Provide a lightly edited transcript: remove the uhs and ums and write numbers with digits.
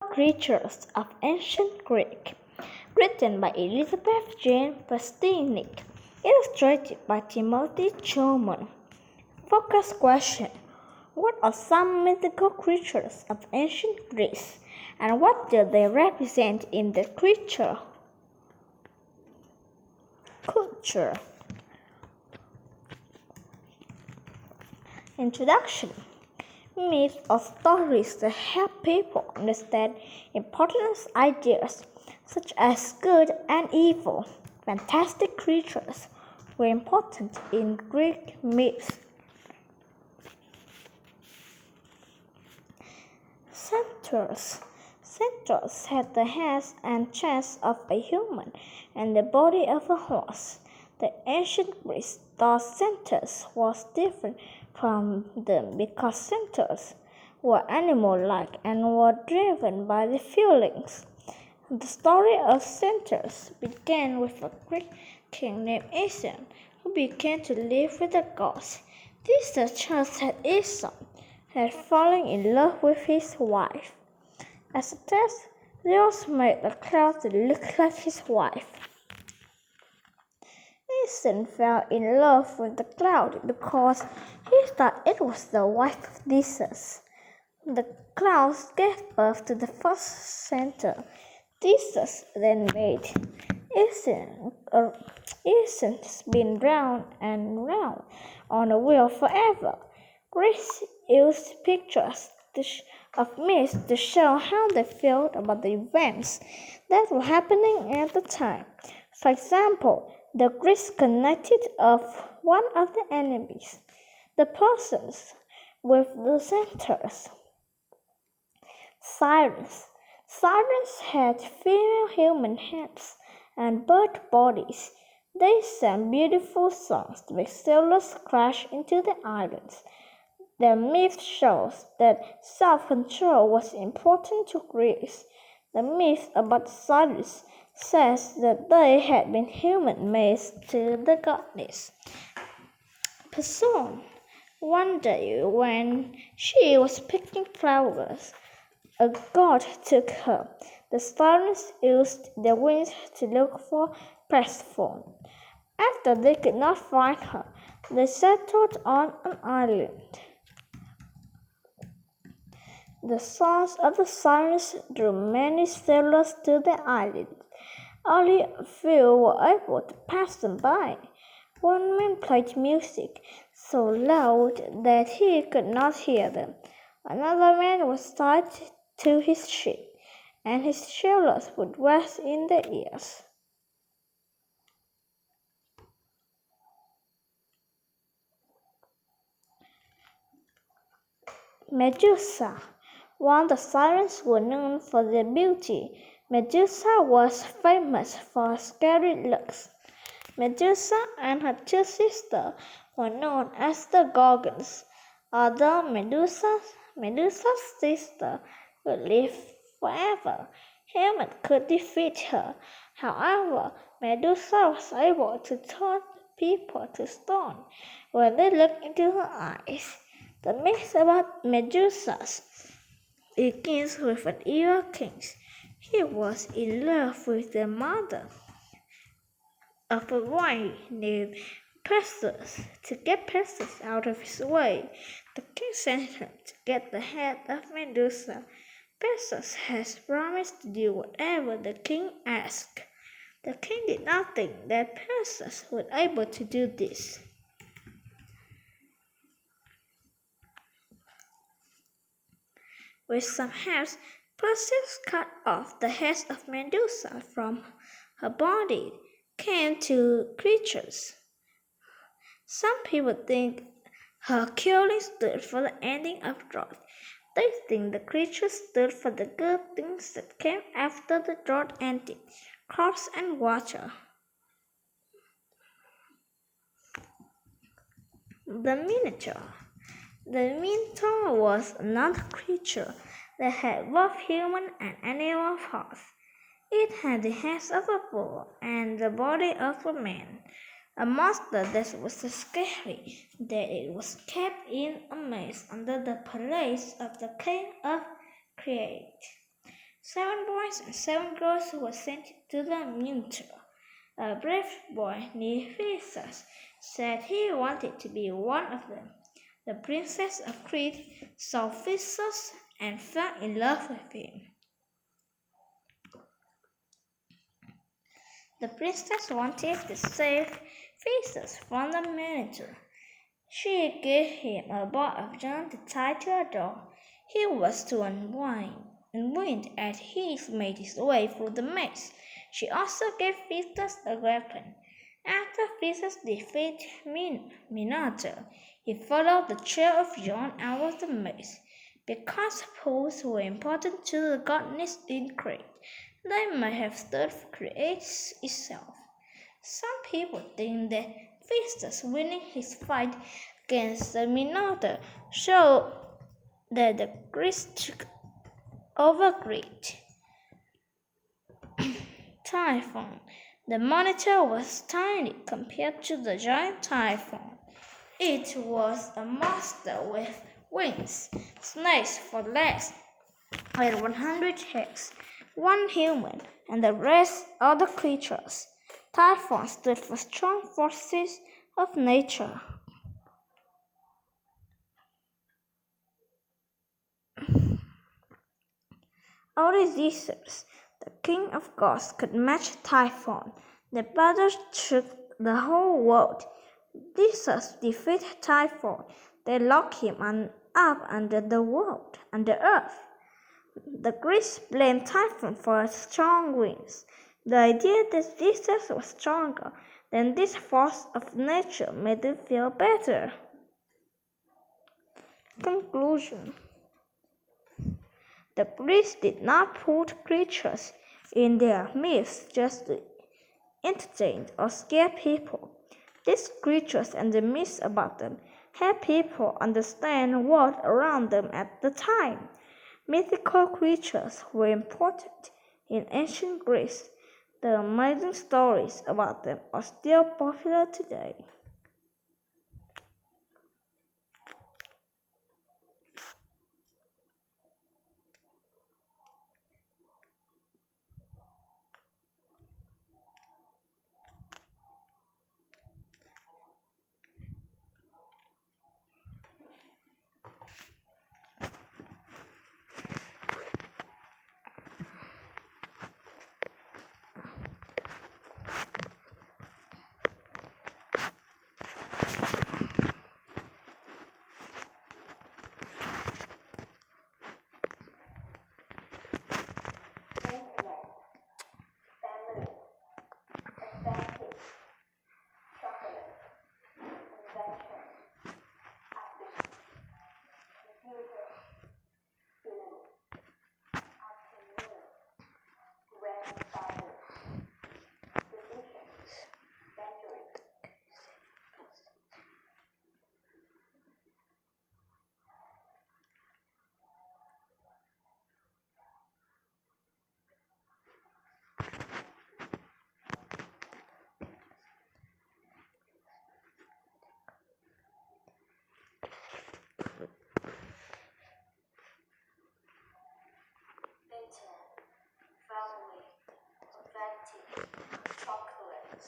Creatures of Ancient Greek, written by Elizabeth Jane Pastinik, illustrated by Timothy Chulman. Focus question: what are some mythical creatures of ancient Greece, and what do they represent in the creature culture? Introduction. Myths or stories that help people understand important ideas such as good and evil. Fantastic creatures were important in Greek myths. Centaurs. Centaurs had the heads and chest of a human and the body of a horse. The ancient Greeks thought centaurs was different from them because centaurs were animal-like and were driven by the feelings. The story of centaurs began with a Greek king named Aeson who began to live with the gods. This child had Aeson had fallen in love with his wife. As a test, Zeus made a cloud to look like his wife. Aeson fell in love with the cloud because he thought it was the wife of Theseus. The cloud gave birth to the first centaur. Theseus then made Aeson spin round and round on a wheel forever. Greece used pictures of myths to show how they felt about the events that were happening at the time. For example, the Greeks connected of one of the enemies, the persons, with the centaurs. Sirens. Sirens had female human heads and bird bodies. They sang beautiful songs to make sailors crash into the islands. The myth shows that self-control was important to Greece. The myth about sirens says that they had been human maids to the goddess Persephone. One day when she was picking flowers, a god took her. The sirens used their wings to look for Persephone. After they could not find her, they settled on an island. The songs of the sirens drew many sailors to the island. Only a few were able to pass them by. One man played music so loud that he could not hear them. Another man was tied to his ship, and his sailors would rest in their ears. Medusa. While the sirens were known for their beauty, Medusa was famous for her scary looks. Medusa and her two sisters were known as the Gorgons. Although Medusa's sister would live forever, humans could defeat her. However, Medusa was able to turn people to stone when they looked into her eyes. The myth about Medusa begins with an evil king. He was in love with the mother of a boy named Perseus. To get Perseus out of his way, the king sent him to get the head of Medusa. Perseus has promised to do whatever the king asked. The king did not think that Perseus would be able to do this. With some help, Perseus cut off the heads of Medusa from her body, came to creatures. Some people think her killing stood for the ending of drought. They think the creatures stood for the good things that came after the drought ended, crops and water. The Minotaur. The Minotaur was another creature that had both human and animal parts. It had the head of a bull and the body of a man, a monster that was so scary that it was kept in a maze under the palace of the king of Crete. 7 boys and 7 girls were sent to the winter. A brave boy named Theseus said he wanted to be one of them. The princess of Crete saw Theseus and fell in love with him. The princess wanted to save Theseus from the Minotaur. She gave him a bar of yarn to tie to a door. He was to unwind as he made his way through the maze. She also gave Theseus a weapon. After Theseus defeated Minotaur, he followed the trail of yarn out of the maze. Because pools were important to the goddess in Crete, they may have stood for Crete itself. Some people think that Theseus winning his fight against the Minotaur showed that the Greeks took over Crete. Typhon. The Minotaur was tiny compared to the giant Typhon. It was a monster with wings, snakes for legs, and 100 heads, one human, and the rest other creatures. Typhon stood for strong forces of nature. Odysseus, the king of gods, could match Typhon. The battle shook the whole world. Odysseus defeated Typhon. They locked him up under the earth. The Greeks blamed Typhon for his strong wings. The idea that Odysseus was stronger than this force of nature made them feel better. Conclusion. The Greeks did not put creatures in their myths just to entertain or scare people. These creatures and the myths about them help people understand the world around them at the time. Mythical creatures were important in ancient Greece. The amazing stories about them are still popular today. Family, chocolate,